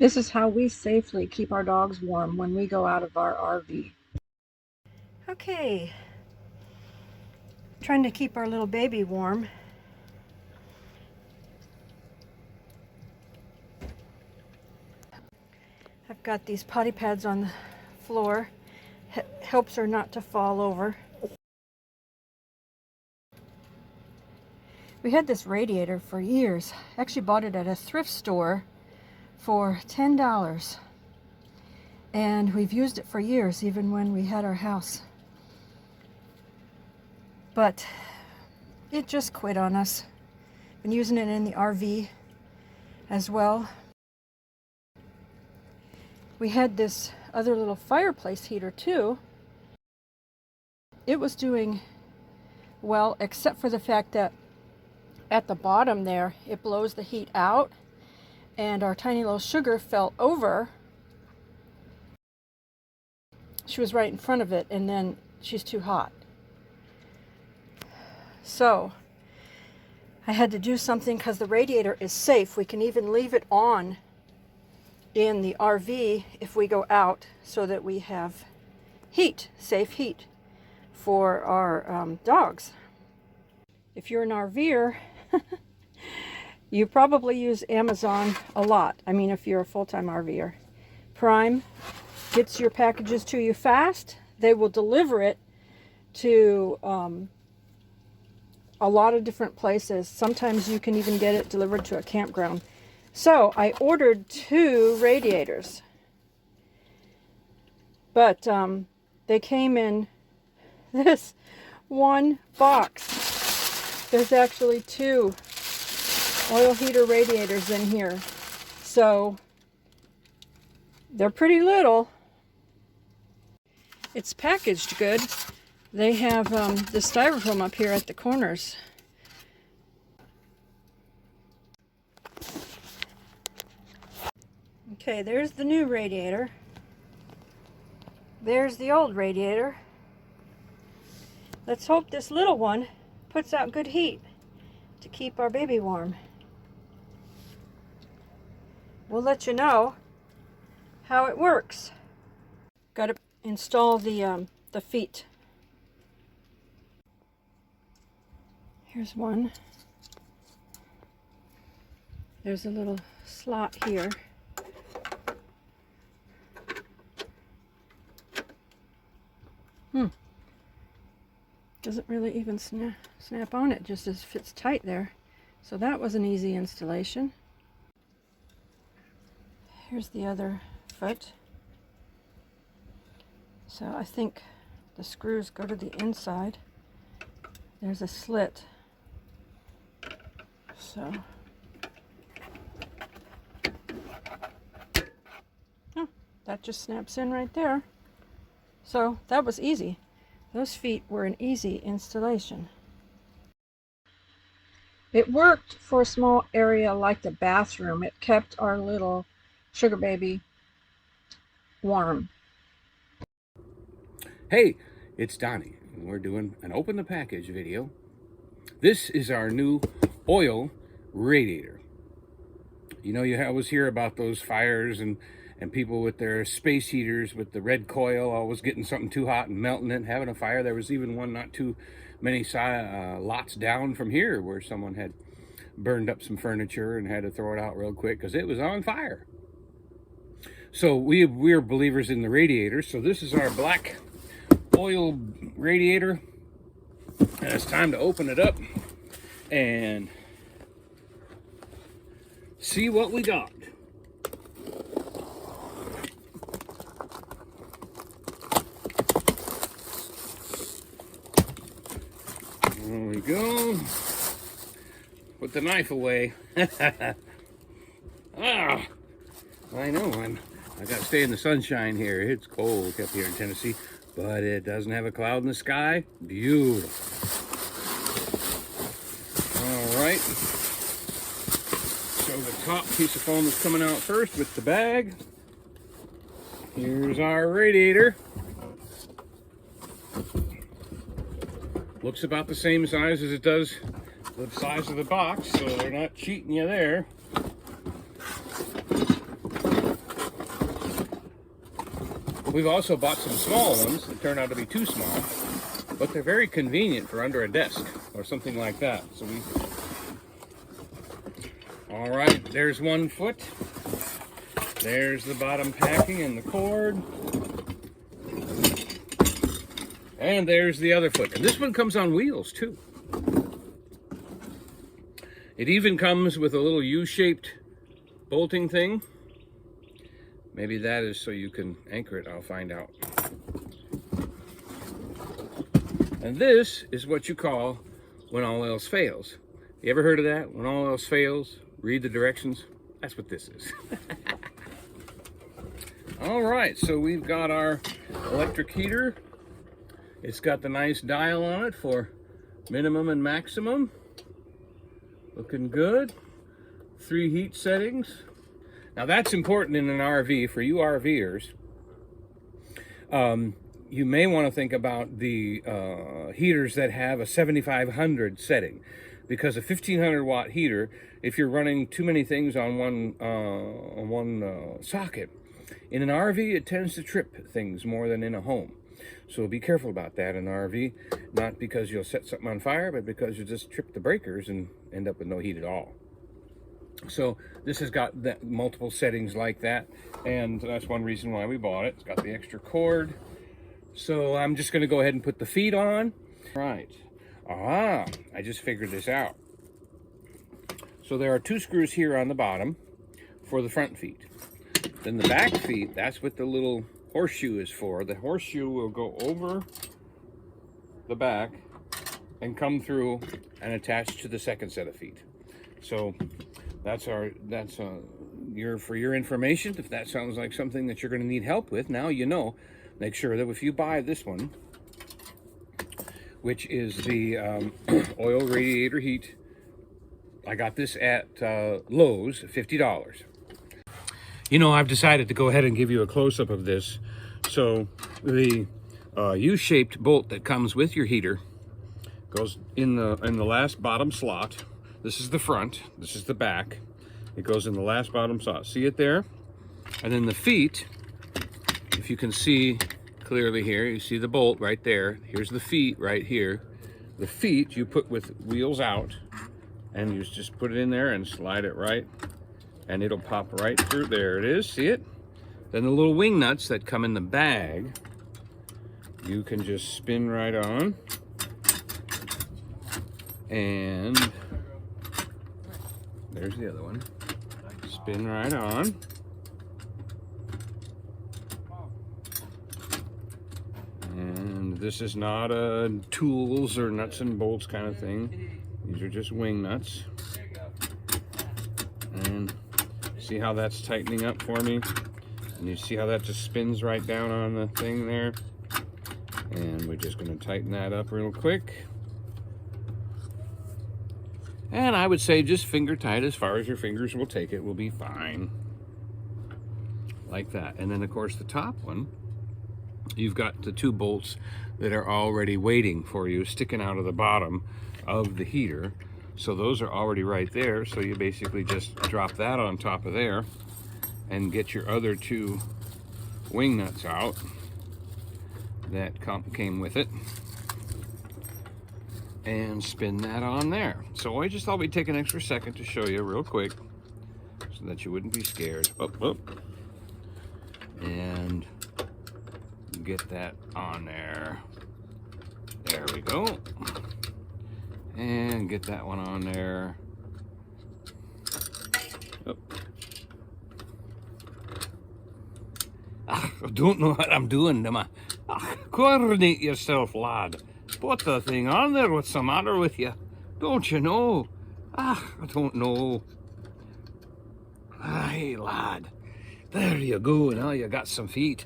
This is how we safely keep our dogs warm when we go out of our RV. Okay, trying to keep our little baby warm. I've got these potty pads on the floor. Helps her not to fall over. We had this radiator for years. Actually bought it at a thrift store for $10. And we've used it for years, even when we had our house. But it just quit on us. Been using it in the RV as well. We had this other little fireplace heater too. It was doing well, except for the fact that at the bottom there, it blows the heat out, and our tiny little Sugar fell over. She was right in front of it, and then she's too hot. So I had to do something because the radiator is safe. We can even leave it on in the RV if we go out so that we have heat, safe heat for our dogs. If you're an RVer, you probably use Amazon a lot. I mean, if you're a full-time RVer. Prime gets your packages to you fast. They will deliver it to a lot of different places. Sometimes you can even get it delivered to a campground. So I ordered 2 radiators, but they came in this one box. There's actually 2 oil heater radiators in here, so they're pretty little. It's packaged good. They have the styrofoam up here at the corners. Okay, there's the new radiator. There's the old radiator. Let's hope this little one puts out good heat to keep our baby warm. We'll let you know how it works. Got to install the feet. Here's one. There's a little slot here. Doesn't really even snap on, it just fits tight there. So that was an easy installation. Here's the other foot. So I think the screws go to the inside. There's a slit. So oh, that just snaps in right there. So that was easy. Those feet were an easy installation. It worked for a small area like the bathroom. It kept our little Sugar baby warm. Hey, it's Donnie, and we're doing an open the package video. This is our new oil radiator. You know, you always hear about those fires and people with their space heaters with the red coil always getting something too hot and melting it and having a fire. There was even one not too many lots down from here where someone had burned up some furniture and had to throw it out real quick because it was on fire. So we're believers in the radiator. So this is our black oil radiator, and it's time to open it up and see what we got. There we go. Put the knife away. Ah, I know I gotta stay in the sunshine here. It's cold up here in Tennessee, but it doesn't have a cloud in the sky. Beautiful. All right. So the top piece of foam is coming out first with the bag. Here's our radiator. Looks about the same size as it does the size of the box, so they're not cheating you there. We've also bought some small ones that turn out to be too small, but they're very convenient for under a desk or something like that. So all right, there's one foot. There's the bottom packing and the cord. And there's the other foot. And this one comes on wheels too. It even comes with a little U-shaped bolting thing. Maybe that is so you can anchor it, I'll find out. And this is what you call when all else fails. You ever heard of that? When all else fails, read the directions. That's what this is. All right, so we've got our electric heater. It's got the nice dial on it for minimum and maximum. Looking good. 3 heat settings. Now that's important in an RV for you RVers. You may want to think about the heaters that have a 7500 setting, because a 1500 watt heater, if you're running too many things on one socket, in an RV it tends to trip things more than in a home. So be careful about that in an RV, not because you'll set something on fire, but because you'll just trip the breakers and end up with no heat at all. So this has got multiple settings like that, and that's one reason why we bought it. It's got the extra cord. So I'm just going to go ahead and put the feet on. Right. I just figured this out. So there are 2 screws here on the bottom for the front feet. Then the back feet, that's what the little horseshoe is for. The horseshoe will go over the back and come through and attach to the second set of feet. So that's for your information. If that sounds like something that you're going to need help with, now you know. Make sure that if you buy this one, which is the oil radiator heat, I got this at Lowe's, $50. You know, I've decided to go ahead and give you a close-up of this. So the U-shaped bolt that comes with your heater goes in the last bottom slot. This is the front, this is the back. It goes in the last bottom slot. See it there? And then the feet, if you can see clearly here, you see the bolt right there. Here's the feet right here. The feet you put with wheels out, and you just put it in there and slide it right, and it'll pop right through. There it is, see it? Then the little wing nuts that come in the bag, you can just spin right on. And there's the other one. Spin right on. And this is not a tools or nuts and bolts kind of thing. These are just wing nuts. And see how that's tightening up for me? And you see how that just spins right down on the thing there? And we're just going to tighten that up real quick. And I would say just finger tight as far as your fingers will take it will be fine. Like that. And then of course the top one, you've got the 2 bolts that are already waiting for you, sticking out of the bottom of the heater. So those are already right there. So you basically just drop that on top of there and get your other 2 wing nuts out that came with it, and spin that on there. So I just thought we'd take an extra second to show you real quick so that you wouldn't be scared. And get that on there. There we go. And get that one on there. I don't know what I'm doing. Coordinate yourself, lad. Put the thing on there. What's the matter with you? Don't you know? I don't know. Hey, lad. There you go. Now you got some feet.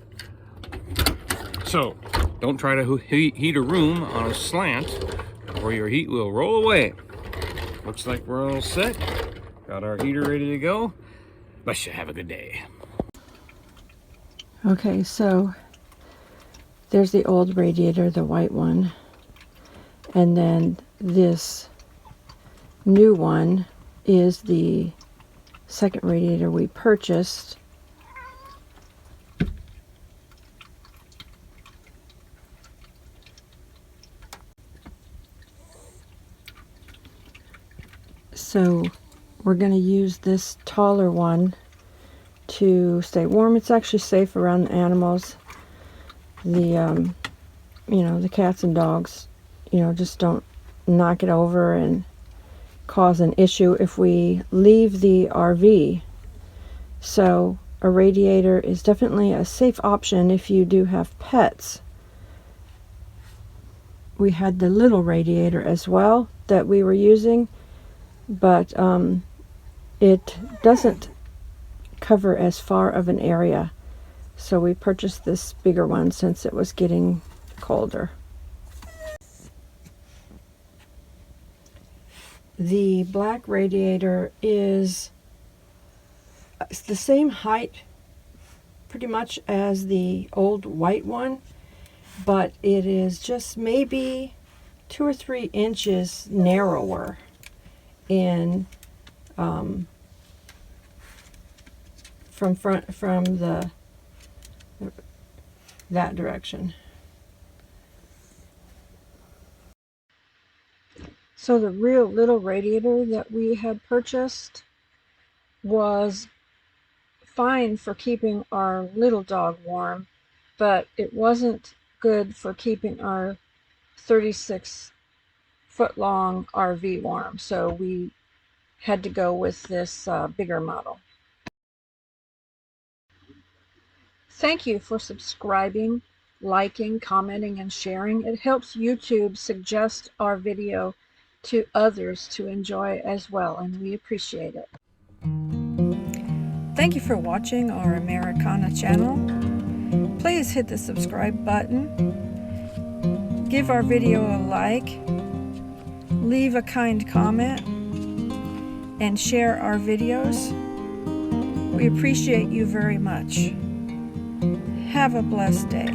So, don't try to heat a room on a slant or your heat will roll away. Looks like we're all set. Got our heater ready to go. Bless you. Have a good day. Okay, so there's the old radiator, the white one. And then this new one is the second radiator we purchased. So we're going to use this taller one to stay warm. It's actually safe around the animals. The the cats and dogs, just don't knock it over and cause an issue if we leave the RV. So a radiator is definitely a safe option if you do have pets. We had the little radiator as well that we were using, but it doesn't cover as far of an area. So we purchased this bigger one since it was getting colder. The black radiator is the same height pretty much as the old white one, but it is just maybe 2 or 3 inches narrower in from that direction. So the real little radiator that we had purchased was fine for keeping our little dog warm, but it wasn't good for keeping our 36-foot long RV warm. So we had to go with this bigger model. Thank you for subscribing, liking, commenting, and sharing. It helps YouTube suggest our video to others to enjoy as well, and we appreciate it. Thank you for watching our Americana channel. Please hit the subscribe button, give our video a like, leave a kind comment, and share our videos. We appreciate you very much. Have a blessed day.